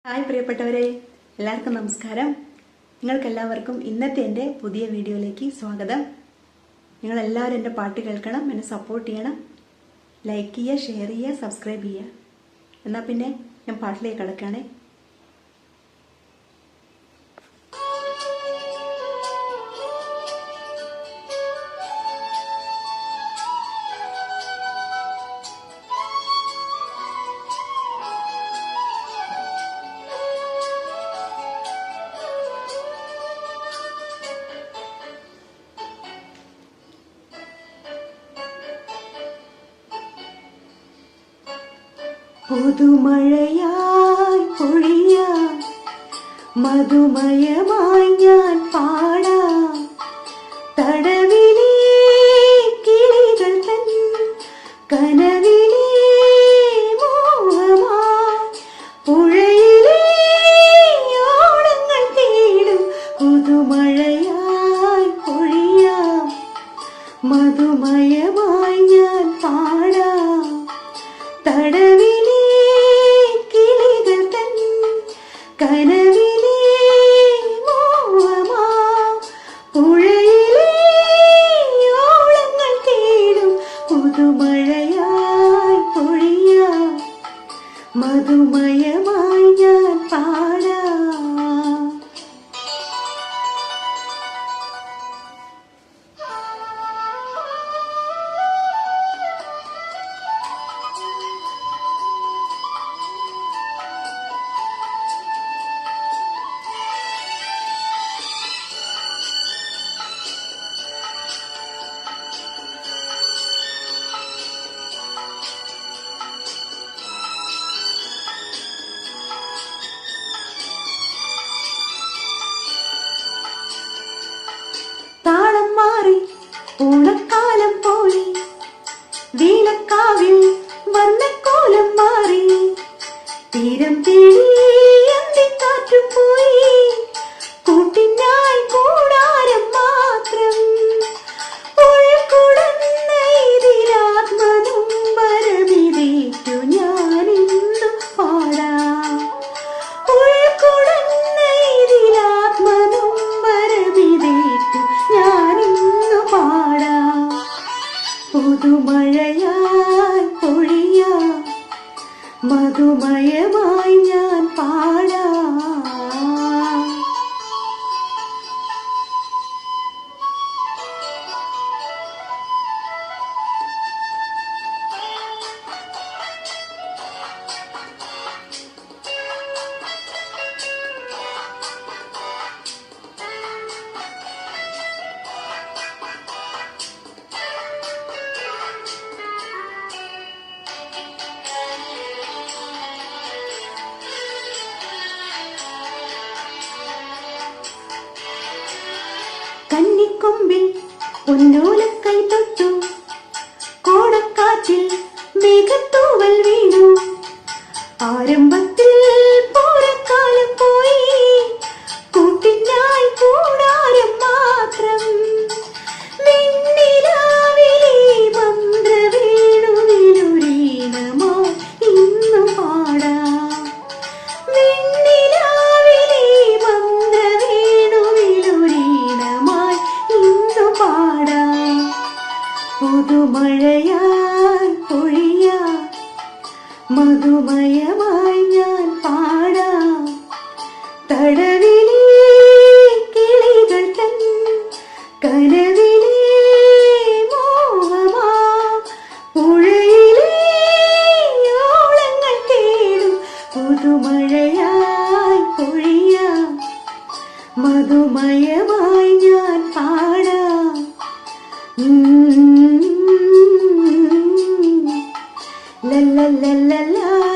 Hi പ്രിയപ്പെട്ടവരെ, എല്ലാവർക്കും നമസ്കാരം. നിങ്ങൾക്കെല്ലാവർക്കും ഇന്നത്തെ എൻ്റെ പുതിയ വീഡിയോയിലേക്ക് സ്വാഗതം. നിങ്ങളെല്ലാവരും എൻ്റെ പാട്ട് കേൾക്കണം, എന്നെ സപ്പോർട്ട് ചെയ്യണം, ലൈക്ക് ചെയ്യുക, ഷെയർ ചെയ്യുക, സബ്സ്ക്രൈബ് ചെയ്യുക. എന്നാൽ പിന്നെ ഞാൻ പാട്ടിലേക്ക് കിടക്കുകയാണേ. പുതുമഴയായി പൊഴിയാം, മധുമയമായി ഞാൻ പാടാം. തടവിലെ കിളികൾ തൻ കനവിലെ മോഹമായി പുഴയിലെ ഓളങ്ങൾ തേടും. പുതുമഴയായി പൊഴിയാം, മധുമയമായി ഞാൻ പാടാം. തടവിലെ കിളികൾ തൻ കനവിലെ മോഹമാ പുഴയിലെ ഓളങ്ങൾ തേടും. പുതുമഴയായി പൊഴിയാം, മധുമയമായി ഞാൻ പാടാം. താളം മാറി ഓണക്കാലം പോയി, വീലക്കാവിൽ വർണ്ണക്കോലം മാറി. തീരം തേടി അന്തിക്കാറ്റും പോയി, കൂട്ടിനായി കൂടാരം മാത്രം. ഒഴുകുടന്ന ഇതിലാത്മനൊമ്പരമിതേറ്റു ഞാനിന്നു പാടാം. ഒഴുകുടന്ന ഇതിലാത്മനൊമ്പരമിതേറ്റു ഞാനിന്നു പാടാം. പുതുമഴയായി പൊഴിയാം, മധുമയമായി ഞാൻ പാടാം. കന്നിക്കൊമ്പിൽ പൊന്നോലക്കൈ തൊട്ടു, കോടക്കാറ്റിൽ മേഘത്തൂവൽ വീണു. ആരംഭത്തിൽ പൂരക്കാലം പോയി, കൂട്ടിനായി കൂടാരം മാത്രം. വെണ്ണിലാവിലെ മന്ത്രവേണുവിലൊരീണമായി ഇന്നു പാടാം. വെണ്ണിലാവിലെ മന്ത്രവേണുവിലൊരീണമായി ഇന്നു പാടാം. പുതുമഴയായി പൊഴിയാം, മധുമയമായി ഞാൻ പാടാം. തടവിലെ കിളികൾ തൻ കനവിലെ മോഹമാ പുഴയിലെ ഓളങ്ങൾ തേടും. പുതുമഴയായി പൊഴിയാം, മധുമയമായി ഞാൻ പാടാം. La la la la la.